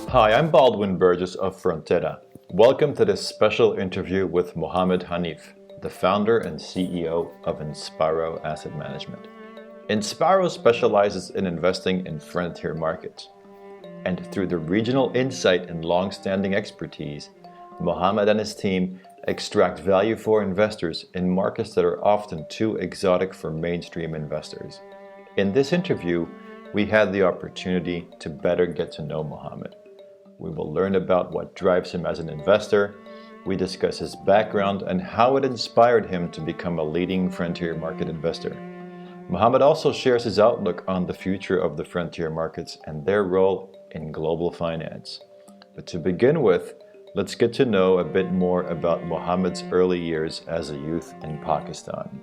Hi, I'm Baldwin Burgess of Frontera. Welcome to this special interview with Mohammed Hanif, the founder and CEO of Insparo Asset Management. Insparo specializes in investing in frontier markets. And through the regional insight and long-standing expertise, Mohammed and his team extract value for investors in markets that are often too exotic for mainstream investors. In this interview, we had the opportunity to better get to know Mohammed. We will learn about what drives him as an investor. We discuss his background and how it inspired him to become a leading frontier market investor. Mohammed also shares his outlook on the future of the frontier markets and their role in global finance. But to begin with, let's get to know a bit more about Mohammed's early years as a youth in Pakistan.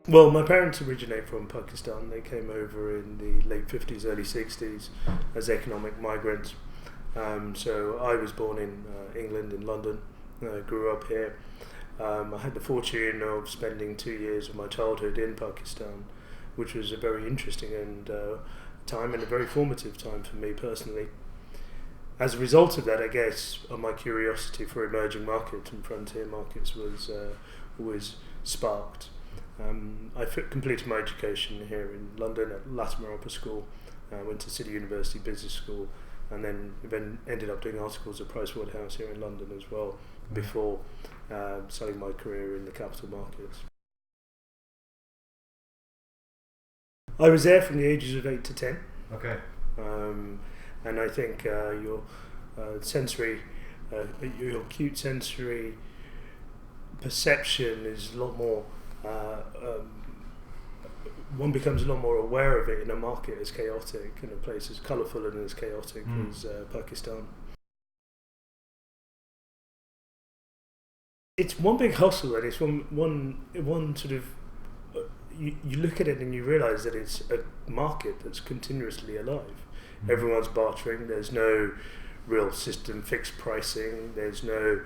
Well, my parents originate from Pakistan. They came over in the late 50s, early 60s as economic migrants. So I was born in England, in London, grew up here. I had the fortune of spending 2 years of my childhood in Pakistan, which was a very interesting time and a very formative time for me personally. As a result of that, I guess, my curiosity for emerging markets and frontier markets was sparked. I completed my education here in London at Latimer Upper School. Went to City University Business School, and then ended up doing articles at Pricewaterhouse here in London as well, before starting my career in the capital markets. I was there from the ages of 8 to 10. Okay. And I think your acute sensory perception is a lot more. One becomes a lot more aware of it in a market as chaotic, in a place as colourful and as chaotic as Pakistan. It's one big hustle, and it's one sort of. You look at it and you realise that it's a market that's continuously alive. Everyone's bartering. There's no real system, fixed pricing. There's no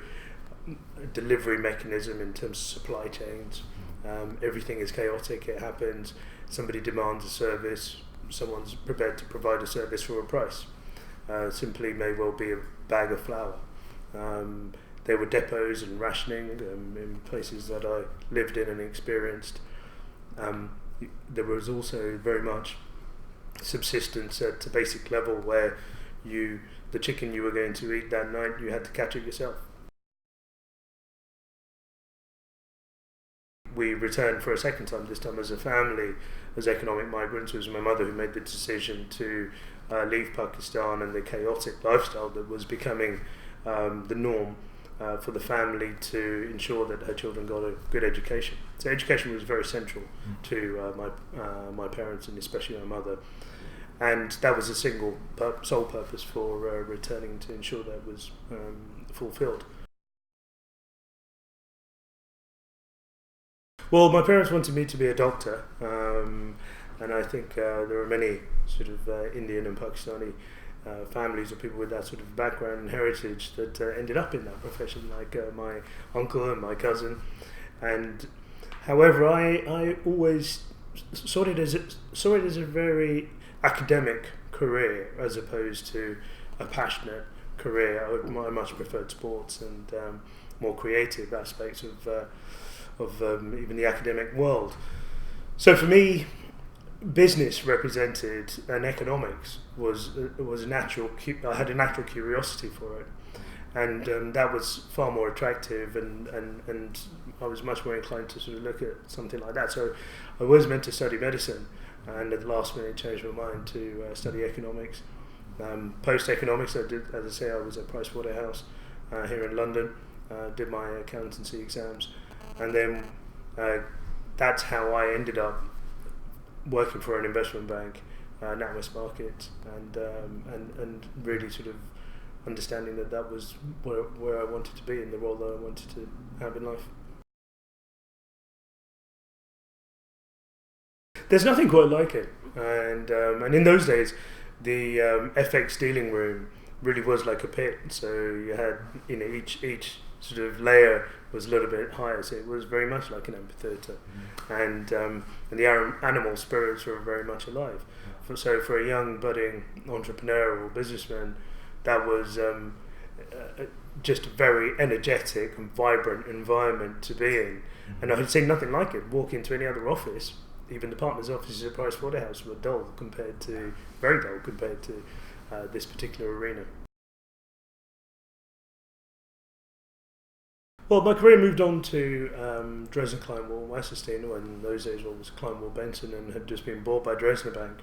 delivery mechanism in terms of supply chains. Everything is chaotic. It happens. Somebody demands a service. Someone's prepared to provide a service for a price. Simply may well be a bag of flour. There were depots and rationing in places that I lived in and experienced. There was also very much subsistence at a basic level where the chicken you were going to eat that night, you had to catch it yourself. We returned for a second time, this time as a family, as economic migrants. It was my mother who made the decision to leave Pakistan and the chaotic lifestyle that was becoming the norm for the family, to ensure that her children got a good education. So education was very central to my parents, and especially my mother. And that was a sole purpose for returning, to ensure that was fulfilled. Well, my parents wanted me to be a doctor, and I think there are many sort of Indian and Pakistani families of people with that sort of background and heritage that ended up in that profession, like my uncle and my cousin. And however, I always saw it as a very academic career as opposed to a passionate career. I much preferred sports and more creative aspects of even the academic world. So for me, business represented, and economics was a natural. I had a natural curiosity for it, and that was far more attractive, and I was much more inclined to sort of look at something like that. So I was meant to study medicine, and at the last minute changed my mind to study economics. Post economics, I did, as I say, I was at Pricewaterhouse here in London, did my accountancy exams. And then that's how I ended up working for an investment bank, NatWest Markets, and really sort of understanding that was where I wanted to be in the role that I wanted to have in life. there's nothing quite like it. And in those days, the FX dealing room really was like a pit. So you had, each sort of layer was a little bit higher, so it was very much like an amphitheatre, and the animal spirits were very much alive. So for a young budding entrepreneur or businessman, that was just a very energetic and vibrant environment to be in. And I had seen nothing like it. Walk into any other office, even the partners' offices at Pricewaterhouse, were very dull compared to this particular arena. Well, my career moved on to Dresden Kleinwall Wasserstein, when in those days it was Kleinwall Benson, and had just been bought by Dresdner Bank.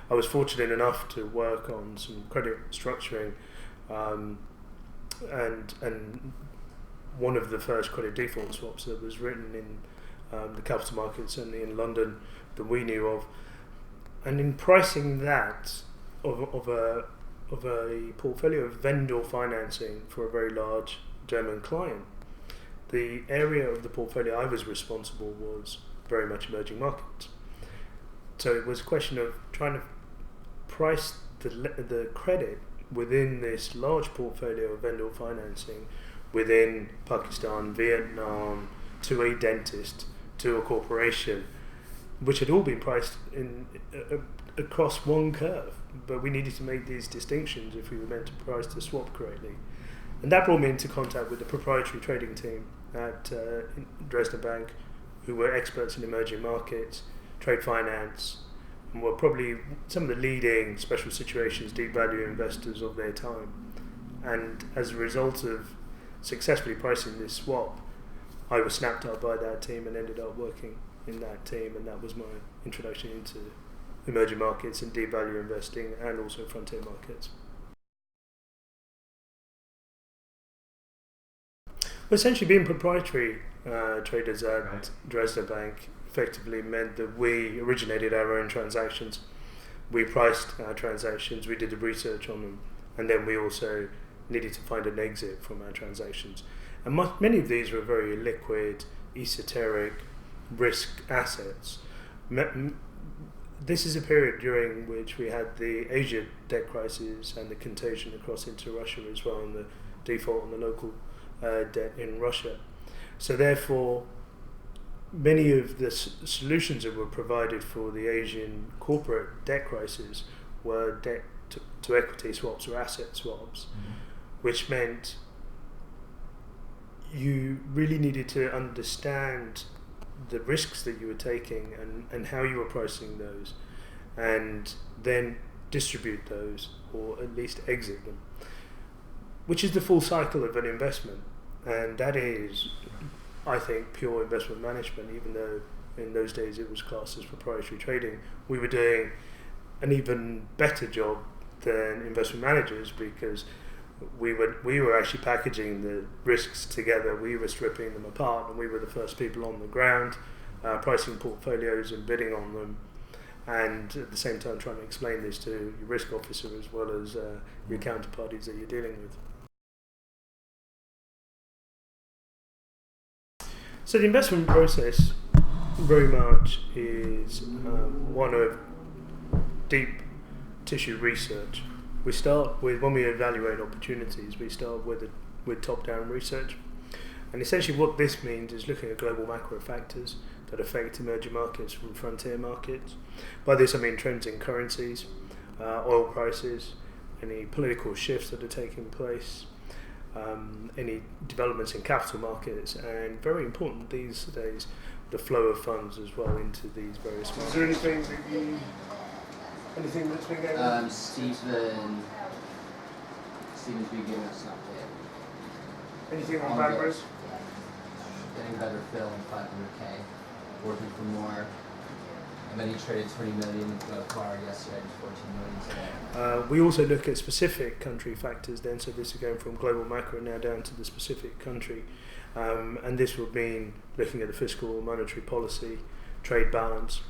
I was fortunate enough to work on some credit structuring, and one of the first credit default swaps that was written in the capital markets, certainly in London, that we knew of. And in pricing that of a portfolio of vendor financing for a very large German client, the area of the portfolio I was responsible was very much emerging markets. So it was a question of trying to price the credit within this large portfolio of vendor financing within Pakistan, Vietnam, to a dentist, to a corporation, which had all been priced in across one curve. But we needed to make these distinctions if we were meant to price the swap correctly. And that brought me into contact with the proprietary trading team at Dresdner Bank, who were experts in emerging markets, trade finance, and were probably some of the leading special situations deep value investors of their time. And as a result of successfully pricing this swap, I was snapped up by that team and ended up working in that team, and that was my introduction into emerging markets and deep value investing, and also frontier markets. Well, essentially, being proprietary traders at Dresdner Bank effectively meant that we originated our own transactions. We priced our transactions, we did the research on them, and then we also needed to find an exit from our transactions. And many of these were very liquid, esoteric, risk assets. This is a period during which we had the Asia debt crisis and the contagion across into Russia as well, and the default on the local debt in Russia. So therefore, many of the solutions that were provided for the Asian corporate debt crisis were debt to equity swaps or asset swaps, which meant you really needed to understand the risks that you were taking and how you were pricing those, and then distribute those, or at least exit them, which is the full cycle of an investment. And that is, I think, pure investment management. Even though in those days it was classed as proprietary trading, we were doing an even better job than investment managers, because we were actually packaging the risks together, we were stripping them apart, and we were the first people on the ground pricing portfolios and bidding on them, and at the same time trying to explain this to your risk officer as well as your counterparties that you're dealing with. So the investment process very much is one of deep tissue research. We start with, when we evaluate opportunities, we start with top-down research. And essentially what this means is looking at global macro factors that affect emerging markets from frontier markets. By this I mean trends in currencies, oil prices, any political shifts that are taking place, any developments in capital markets, and very important these days, the flow of funds as well into these various markets. Is there anything that's been going on? Steven's been giving us an update. Anything on Backwards? Getting better fill in 500K, working for more. And then he traded 20 million far yesterday and 14 million today. We also look at specific country factors then, so this is going from global macro now down to the specific country. And this would mean looking at the fiscal monetary policy, trade balance,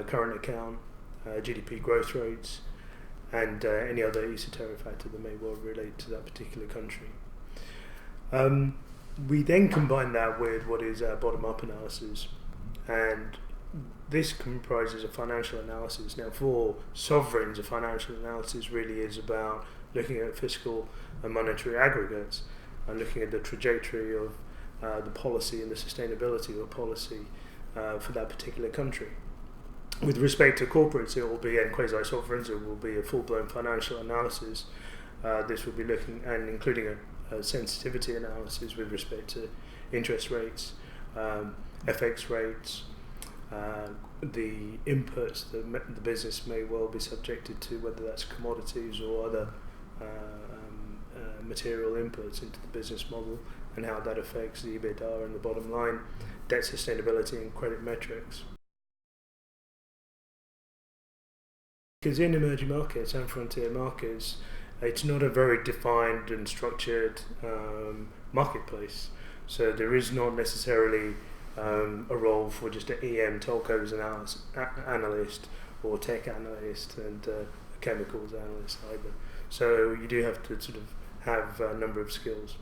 current account, GDP growth rates, and any other esoteric factor that may well relate to that particular country. We then combine that with what is our bottom-up analysis, and this comprises a financial analysis. Now, for sovereigns, a financial analysis really is about looking at fiscal and monetary aggregates and looking at the trajectory of the policy and the sustainability of policy for that particular country. With respect to corporates, it will be, and quasi-sovereigns, it will be a full-blown financial analysis. This will be looking and including a sensitivity analysis with respect to interest rates, FX rates, the inputs that the business may well be subjected to, whether that's commodities or other material inputs into the business model, and how that affects the EBITDA and the bottom line, debt sustainability and credit metrics. Because in emerging markets and frontier markets, it's not a very defined and structured marketplace. So there is not necessarily a role for just an EM telcos analyst or tech analyst and a chemicals analyst either. So you do have to sort of have a number of skills.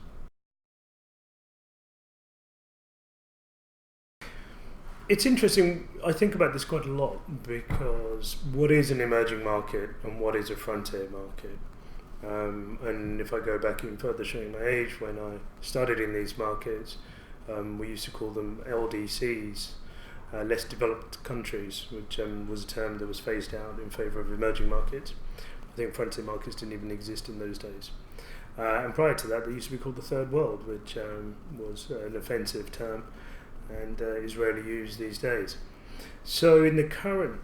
It's interesting, I think about this quite a lot, because what is an emerging market and what is a frontier market? And if I go back even further, showing my age, when I started in these markets, we used to call them LDCs, less developed countries, which was a term that was phased out in favour of emerging markets. I think frontier markets didn't even exist in those days. And prior to that, they used to be called the Third World, which was an offensive term and is rarely used these days. So in the current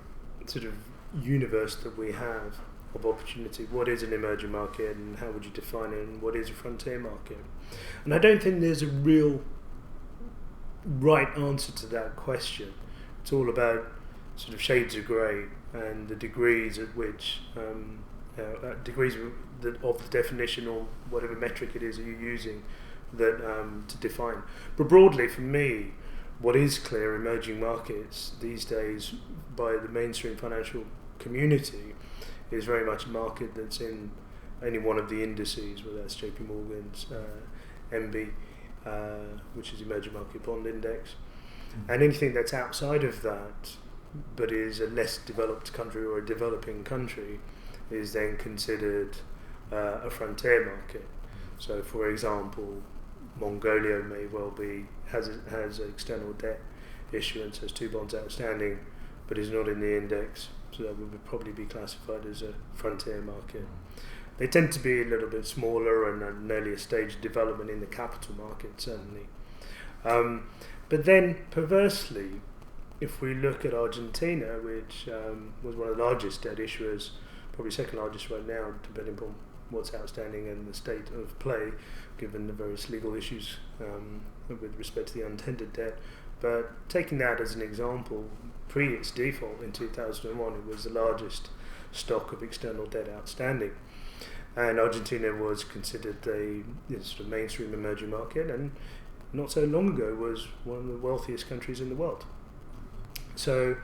sort of universe that we have of opportunity, what is an emerging market and how would you define it, and what is a frontier market? And I don't think there's a real right answer to that question. It's all about sort of shades of grey and the degrees at which degrees of the definition or whatever metric it is that you're using that to define. But broadly, for me, what is clear, emerging markets these days by the mainstream financial community is very much a market that's in any one of the indices, whether that's JP Morgan's MB, which is Emerging Market Bond Index, and anything that's outside of that but is a less developed country or a developing country is then considered a frontier market. So, for example, Mongolia may well has external debt issuance, has 2 bonds outstanding, but is not in the index, so that would probably be classified as a frontier market. They tend to be a little bit smaller and an earlier stage of development in the capital market, certainly. But then, perversely, if we look at Argentina, which was one of the largest debt issuers, probably second largest right now, depending upon what's outstanding and the state of play, given the various legal issues with respect to the untendered debt. But taking that as an example, pre its default in 2001, it was the largest stock of external debt outstanding. And Argentina was considered a sort of mainstream emerging market, and not so long ago was one of the wealthiest countries in the world. So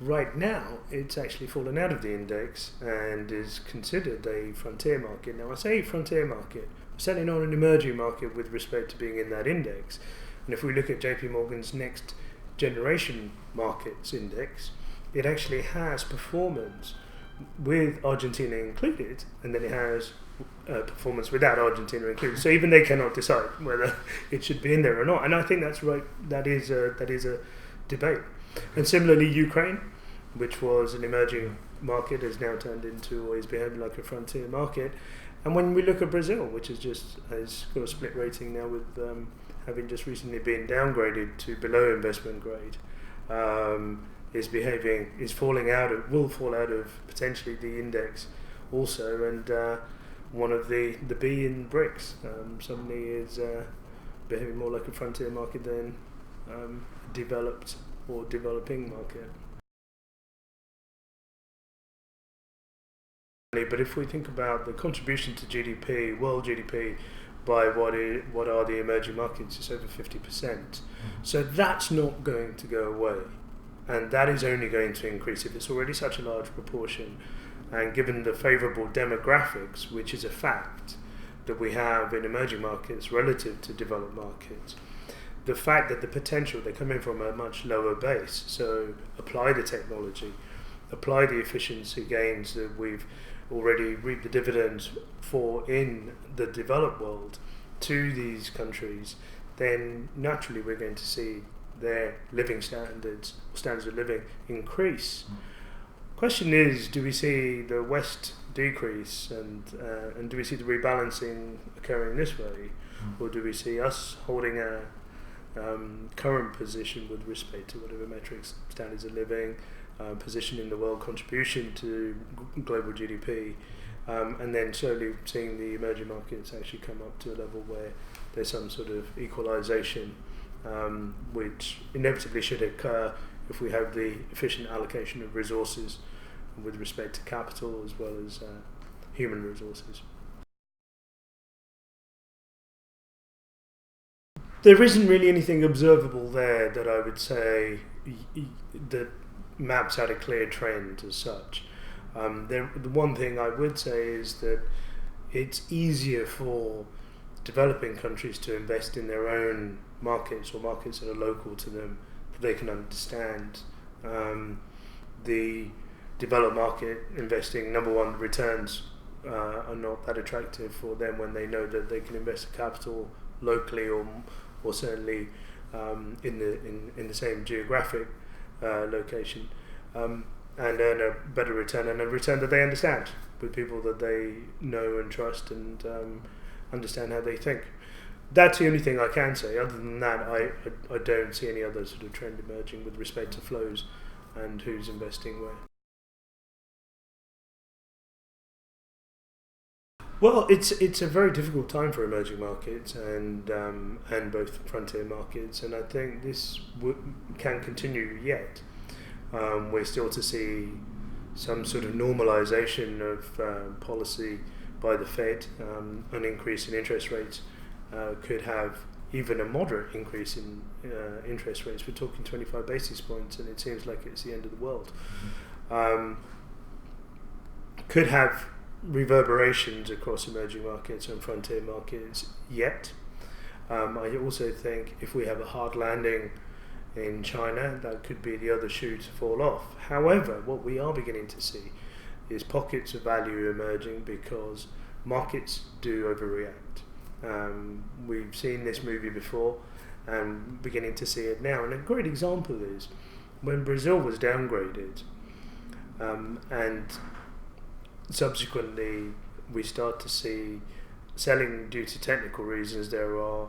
right now, it's actually fallen out of the index and is considered a frontier market. Now, I say frontier market, certainly not an emerging market with respect to being in that index. And if we look at JP Morgan's Next Generation Markets Index, it actually has performance with Argentina included, and then it has performance without Argentina included. So even they cannot decide whether it should be in there or not. And I think that's right. That is a debate. And similarly, Ukraine, which was an emerging market, has now turned into or is behaving like a frontier market. And when we look at Brazil, which has got a split rating now with having just recently been downgraded to below investment grade, will fall out of potentially the index also, and one of the B in BRICS suddenly is behaving more like a frontier market than developed or developing market. But if we think about the contribution to GDP, world GDP, by what are the emerging markets, it's over 50%. So that's not going to go away, and that is only going to increase if it's already such a large proportion. And given the favourable demographics, which is a fact that we have in emerging markets relative to developed markets, the fact that the potential, they're coming from a much lower base, so apply the technology, apply the efficiency gains that we've already reaped the dividends for in the developed world to these countries, then naturally we're going to see their living standards of living increase. Question is, do we see the West decrease and do we see the rebalancing occurring this way, or do we see us holding a current position with respect to whatever metrics, standards of living, position in the world, contribution to global GDP, and then slowly seeing the emerging markets actually come up to a level where there's some sort of equalisation, which inevitably should occur if we have the efficient allocation of resources with respect to capital as well as human resources. There isn't really anything observable there that I would say that maps out a clear trend as such. The one thing I would say is that it's easier for developing countries to invest in their own markets or markets that are local to them, that they can understand. The developed market investing, number one, returns are not that attractive for them when they know that they can invest the capital locally or certainly in the same geographic location, and earn a better return, and a return that they understand, with people that they know and trust and understand how they think. That's the only thing I can say. Other than that, I don't see any other sort of trend emerging with respect to flows and who's investing where. Well, it's a very difficult time for emerging markets and both frontier markets, and I think this can continue yet. We're still to see some sort of normalisation of policy by the Fed. An increase in interest rates could have even a moderate increase in interest rates. We're talking 25 basis points, and it seems like it's the end of the world. Could have reverberations across emerging markets and frontier markets yet. I also think if we have a hard landing in China, that could be the other shoe to fall off. However, what we are beginning to see is pockets of value emerging because markets do overreact. We've seen this movie before and beginning to see it now. And a great example is when Brazil was downgraded, and subsequently we start to see selling due to technical reasons. There are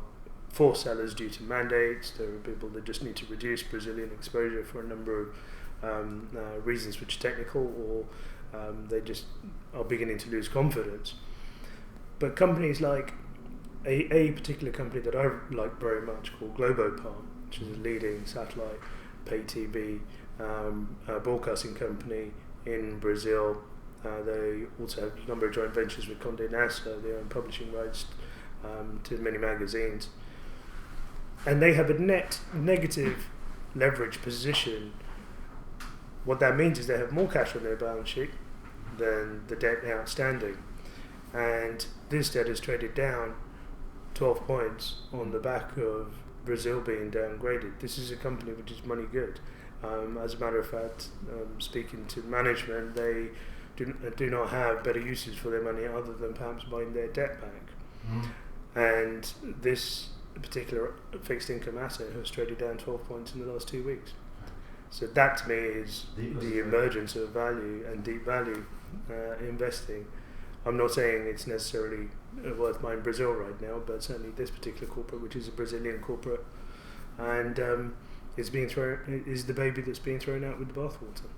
forced sellers due to mandates. There are people that just need to reduce Brazilian exposure for a number of reasons which are technical, or they just are beginning to lose confidence. But companies like a particular company that I like very much called Globopar, which is a leading satellite pay TV broadcasting company in Brazil. They also have a number of joint ventures with Condé Nast, they own publishing rights to many magazines. And they have a net negative leverage position. What that means is they have more cash on their balance sheet than the debt outstanding. And this debt is traded down 12 points on the back of Brazil being downgraded. This is a company which is money good. As a matter of fact, speaking to management, they do not have better uses for their money other than perhaps buying their debt back. And this particular fixed income asset has traded down 12 points in the last 2 weeks. So that to me is the emergence of value and deep value investing. I'm not saying it's necessarily worth buying Brazil right now, but certainly this particular corporate, which is a Brazilian corporate, and is the baby that's being thrown out with the bathwater.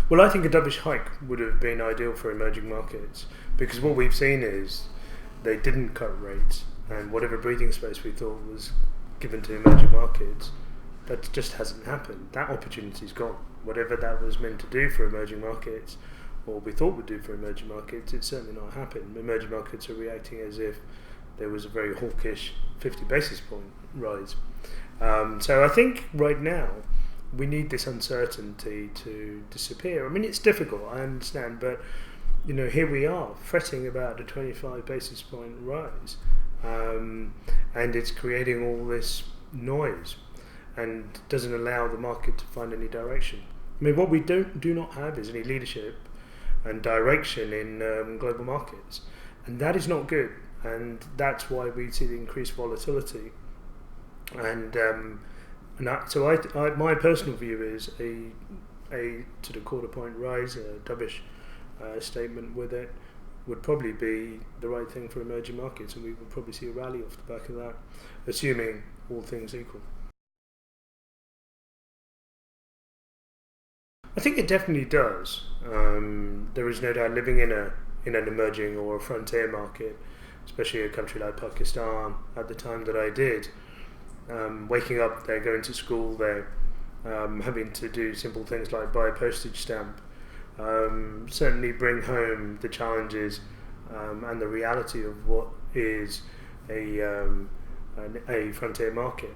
Well, I think a dovish hike would have been ideal for emerging markets, because what we've seen is they didn't cut rates, and whatever breathing space we thought was given to emerging markets, that just hasn't happened. That opportunity's gone. Whatever that was meant to do for emerging markets, or we thought would do for emerging markets, it's certainly not happened. Emerging markets are reacting as if there was a very hawkish 50 basis point rise. So I think right now we need this uncertainty to disappear. I mean, it's difficult, I understand, but here we are fretting about a 25 basis point rise, and it's creating all this noise and doesn't allow the market to find any direction. I mean, what we do not have is any leadership and direction in global markets, and that is not good, and that's why we see the increased volatility. And my personal view is a sort of quarter point rise, a dovish statement with it, would probably be the right thing for emerging markets, and we would probably see a rally off the back of that, assuming all things equal. I think it definitely does. There is no doubt, living in an emerging or a frontier market, especially a country like Pakistan at the time that I did, waking up, they're going to school, they're having to do simple things like buy a postage stamp, certainly bring home the challenges and the reality of what is a frontier market.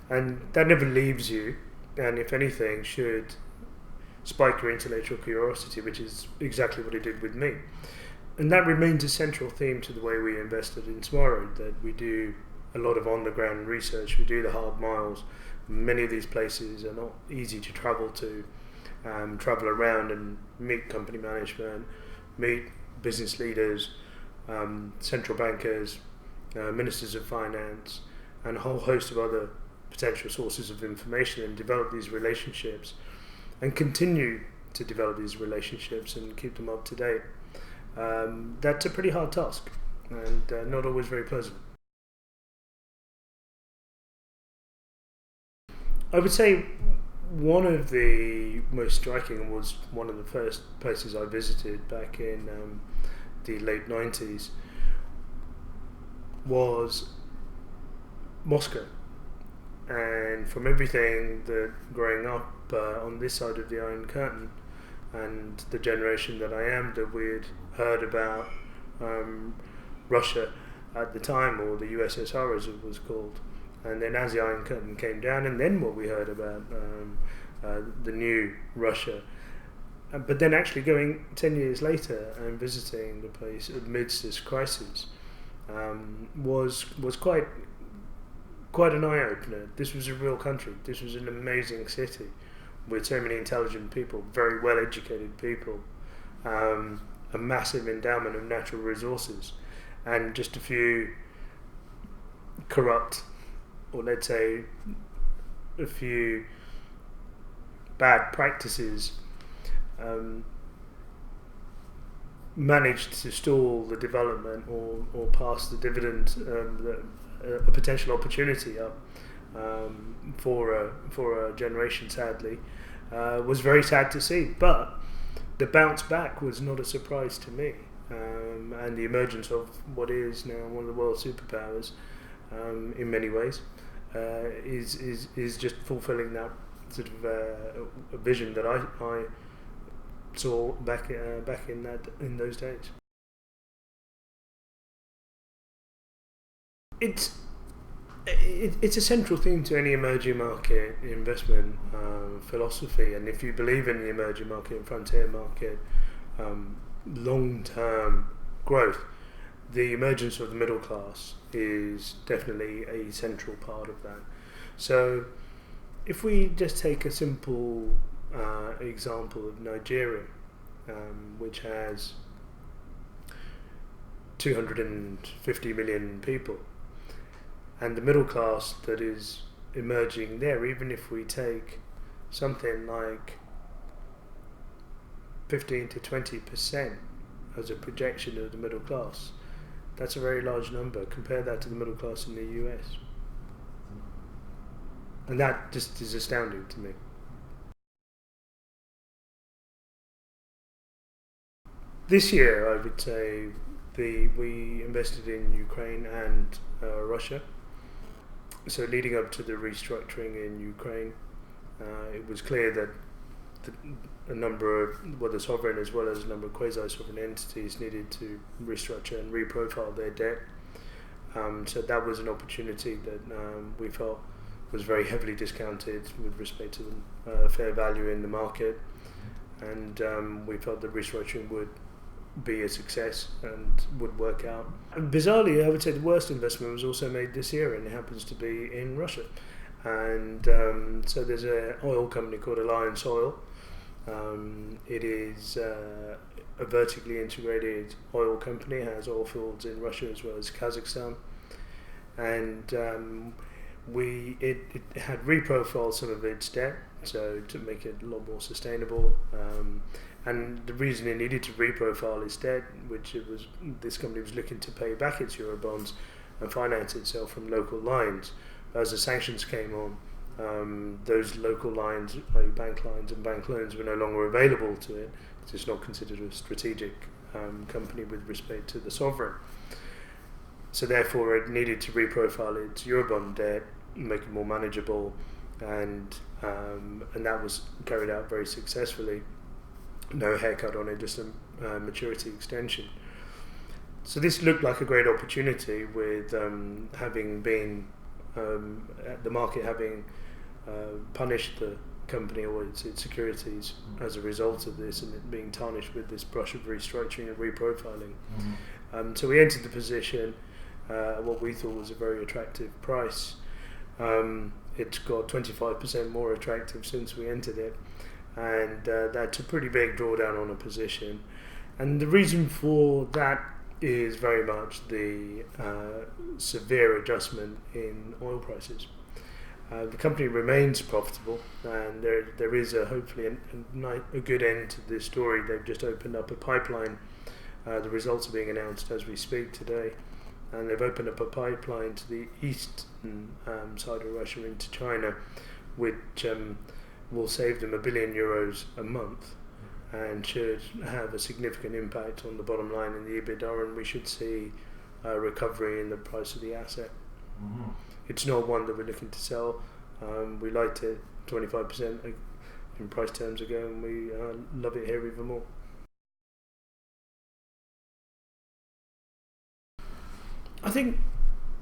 And that never leaves you, and if anything should spike your intellectual curiosity, which is exactly what it did with me. And that remains a central theme to the way we invested in Insparo, that we do a lot of on-the-ground research, we do the hard miles. Many of these places are not easy to travel to, travel around and meet company management, meet business leaders, central bankers, ministers of finance, and a whole host of other potential sources of information, and develop these relationships and continue to develop these relationships and keep them up to date. That's a pretty hard task, and not always very pleasant. I would say one of the most striking was one of the first places I visited back in the late 90s was Moscow. And from everything that growing up on this side of the Iron Curtain, and the generation that I am, that we had heard about Russia at the time, or the USSR as it was called, and then as the Iron Curtain came down, and then what we heard about the new Russia. But then actually going 10 years later and visiting the place amidst this crisis was quite an eye-opener. This was a real country. This was an amazing city with so many intelligent people, very well-educated people, a massive endowment of natural resources, and just a few corrupt, or let's say a few bad practices managed to stall the development or pass the dividend, a potential opportunity up for a generation, sadly, was very sad to see. But the bounce back was not a surprise to me, and the emergence of what is now one of the world's superpowers, in many ways, is just fulfilling that sort of a vision that I saw back in those days. It's a central theme to any emerging market investment philosophy, and if you believe in the emerging market and frontier market long-term growth, the emergence of the middle class is definitely a central part of that. So if we just take a simple example of Nigeria, which has 250 million people, and the middle class that is emerging there, even if we take something like 15 to 20% as a projection of the middle class, that's a very large number. Compare that to the middle class in the US. And that just is astounding to me. This year, I would say, we invested in Ukraine and Russia. So leading up to the restructuring in Ukraine, it was clear that a number of, the sovereign as well as a number of quasi-sovereign entities needed to restructure and reprofile their debt. So that was an opportunity that we felt was very heavily discounted with respect to the fair value in the market, and we felt that restructuring would be a success and would work out. And bizarrely, I would say the worst investment was also made this year, and it happens to be in Russia. And so there's an oil company called Alliance Oil. It is a vertically integrated oil company, has oil fields in Russia as well as Kazakhstan. And it had reprofiled some of its debt, so to make it a lot more sustainable. And the reason it needed to reprofile its debt, this company was looking to pay back its Eurobonds and finance itself from local lines. As the sanctions came on, those local lines, i.e. bank lines and bank loans, were no longer available to it. It's not considered a strategic company with respect to the sovereign. So therefore it needed to reprofile its Eurobond debt, make it more manageable, and that was carried out very successfully. No haircut on it, just a maturity extension. So this looked like a great opportunity, with having been the market having punished the company or its securities as a result of this, and it being tarnished with this brush of restructuring and reprofiling. So we entered the position at what we thought was a very attractive price. It's got 25% more attractive since we entered it, and that's a pretty big drawdown on a position. And the reason for that is very much the severe adjustment in oil prices. The company remains profitable, and there is hopefully a good end to this story. They've just opened up a pipeline. The results are being announced as we speak today, and they've opened up a pipeline to the eastern side of Russia into China, which will save them €1 billion a month, and should have a significant impact on the bottom line in the EBITDA, and we should see a recovery in the price of the asset. It's not one that we're looking to sell. We liked it 25% in price terms ago, and we love it here even more. I think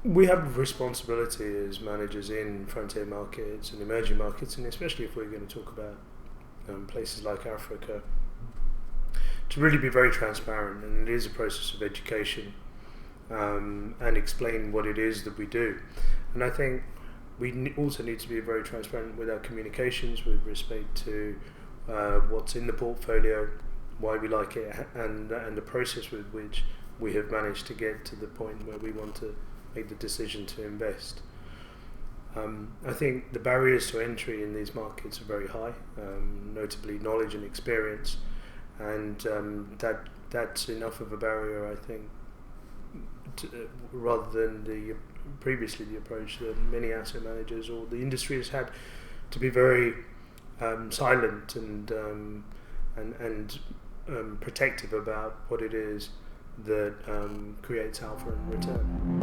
we have a responsibility as managers in frontier markets and emerging markets, and especially if we're going to talk about places like Africa, to really be very transparent, and it is a process of education, and explain what it is that we do. And I think we also need to be very transparent with our communications with respect to what's in the portfolio, why we like it, and the process with which we have managed to get to the point where we want to make the decision to invest. I think the barriers to entry in these markets are very high, notably knowledge and experience, and that's enough of a barrier, I think, rather than previously the approach that many asset managers or the industry has had, to be very silent and protective about what it is that creates alpha and return.